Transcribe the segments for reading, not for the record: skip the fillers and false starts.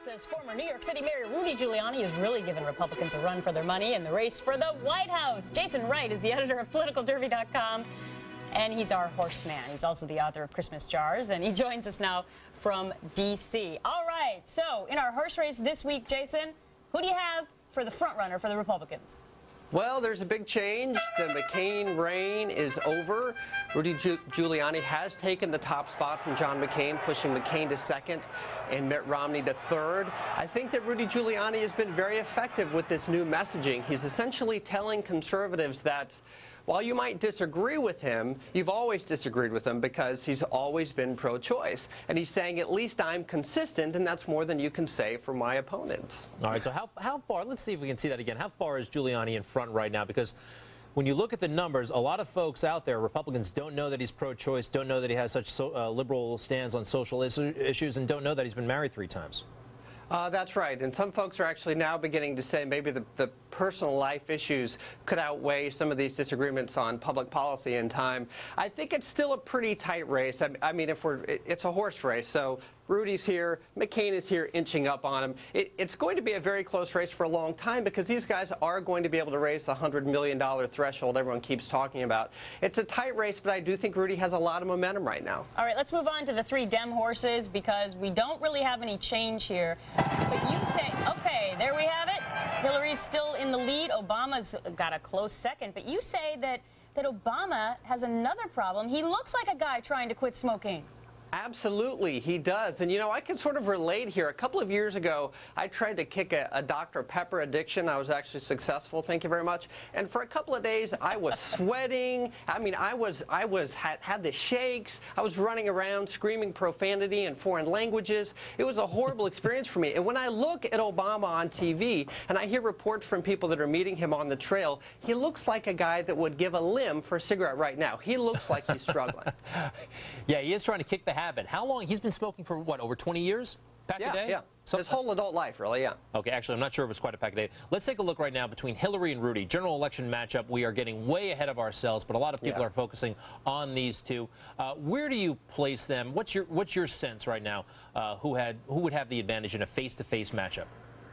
says former New York City Mayor Rudy Giuliani is really giving Republicans a run for their money in the race for the White House. Jason Wright is the editor of PoliticalDerby.com, and he's our horseman. He's also the author of Christmas Jars, and he joins us now from D.C. All right, so in our horse race this week, Jason, who do you have for the front runner for the Republicans? Well, there's a big change. The McCain reign is over. Rudy Giuliani has taken the top spot from John McCain, pushing McCain to second and Mitt Romney to third. I think that Rudy Giuliani has been very effective with this new messaging. He's essentially telling conservatives that while you might disagree with him, you've always disagreed with him because he's always been pro-choice. And he's saying, at least I'm consistent, and that's more than you can say for my opponents. All right, so how far, let's see if we can see that again. How far is Giuliani in front right now? Because when you look at the numbers, a lot of folks out there, Republicans, don't know that he's pro-choice, don't know that he has such liberal stands on social issues, and don't know that he's been married 3 times. That's right. And some folks are actually now beginning to say maybe the personal life issues could outweigh some of these disagreements on public policy in time. I think it's still a pretty tight race. I mean, it's a horse race. So Rudy's here, McCain is here inching up on him. It's going to be a very close race for a long time because these guys are going to be able to raise the $100 million threshold everyone keeps talking about. It's a tight race, but I do think Rudy has a lot of momentum right now. All right, let's move on to the 3 Dem horses because we don't really have any change here. But you say, okay, there we have it. Hillary's still in the lead. Obama's got a close second. But you say that Obama has another problem. He looks like a guy trying to quit smoking. Absolutely, he does. And, you know, I can sort of relate here. A couple of years ago, I tried to kick a Dr. Pepper addiction. I was actually successful, thank you very much. And for a couple of days, I was sweating. I mean, I had the shakes. I was running around screaming profanity in foreign languages. It was a horrible experience for me. And when I look at Obama on TV, and I hear reports from people that are meeting him on the trail, he looks like a guy that would give a limb for a cigarette right now. He looks like he's struggling. Yeah, he is trying to kick the habit. How long? He's been smoking for, what, over 20 years? Pack a day? Yeah. His whole adult life, really, yeah. Okay, actually, I'm not sure if it's quite a pack a day. Let's take a look right now between Hillary and Rudy. General election matchup, we are getting way ahead of ourselves, but a lot of people are focusing on these two. Where do you place them? What's your sense right now? Who would have the advantage in a face-to-face matchup?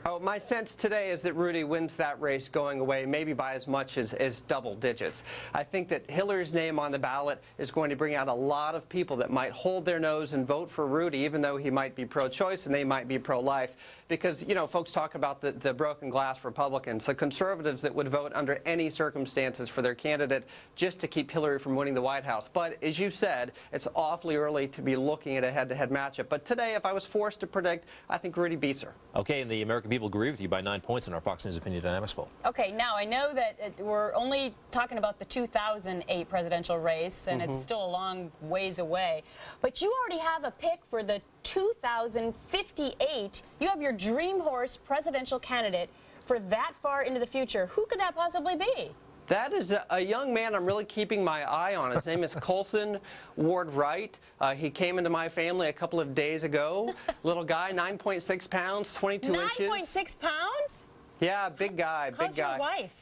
Oh, my sense today is that Rudy wins that race going away, maybe by as much as double digits. I think that Hillary's name on the ballot is going to bring out a lot of people that might hold their nose and vote for Rudy, even though he might be pro-choice and they might be pro-life. Because, you know, folks talk about the broken glass Republicans, the conservatives that would vote under any circumstances for their candidate just to keep Hillary from winning the White House. But as you said, it's awfully early to be looking at a head-to-head matchup. But today, if I was forced to predict, I think Rudy beats her. Okay, and the American people agree with you by 9 points in our Fox News Opinion Dynamics poll. Okay, now I know that we're only talking about the 2008 presidential race, and it's still a long ways away. But you already have a pick for the 2058. You have your dream horse presidential candidate for that far into the future. Who could that possibly be? That is a young man I'm really keeping my eye on. His name is Colson Ward Wright. He came into my family a couple of days ago. Little guy, 9.6 pounds, 22 inches. 9.6 pounds? Yeah, big guy, big How's guy. your wife?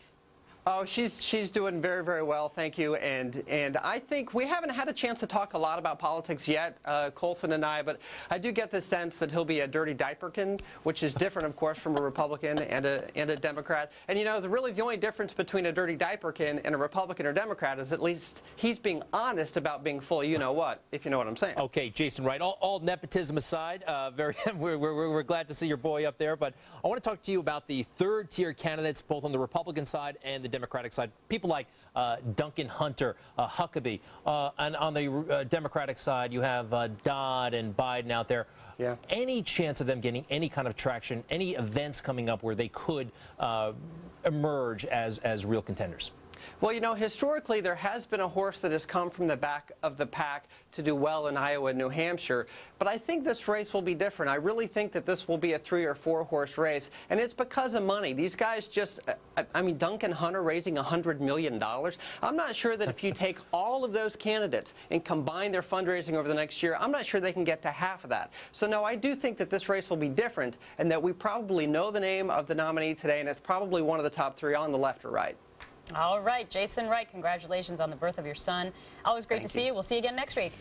Oh, she's doing very, very well, thank you. And I think we haven't had a chance to talk a lot about politics yet, Colson and I, but I do get the sense that he'll be a dirty diaperkin, which is different, of course, from a Republican and a Democrat. And you know, really the only difference between a dirty diaperkin and a Republican or Democrat is at least he's being honest about being full you know what, if you know what I'm saying. Okay, Jason Wright, all nepotism aside, we're glad to see your boy up there, but I want to talk to you about the third-tier candidates, both on the Republican side and the Democratic side. People like Duncan Hunter, Huckabee, and on the Democratic side, you have Dodd and Biden out there. Yeah. Any chance of them getting any kind of traction, any events coming up where they could emerge as real contenders? Well, you know, historically, there has been a horse that has come from the back of the pack to do well in Iowa and New Hampshire. But I think this race will be different. I really think that this will be a 3 or 4 horse race. And it's because of money. These guys just, I mean, Duncan Hunter raising $100 million. I'm not sure that if you take all of those candidates and combine their fundraising over the next year, I'm not sure they can get to half of that. So, no, I do think that this race will be different and that we probably know the name of the nominee today, and it's probably one of the top 3 on the left or right. All right, Jason Wright, congratulations on the birth of your son. Always great to see you. We'll see you again next week.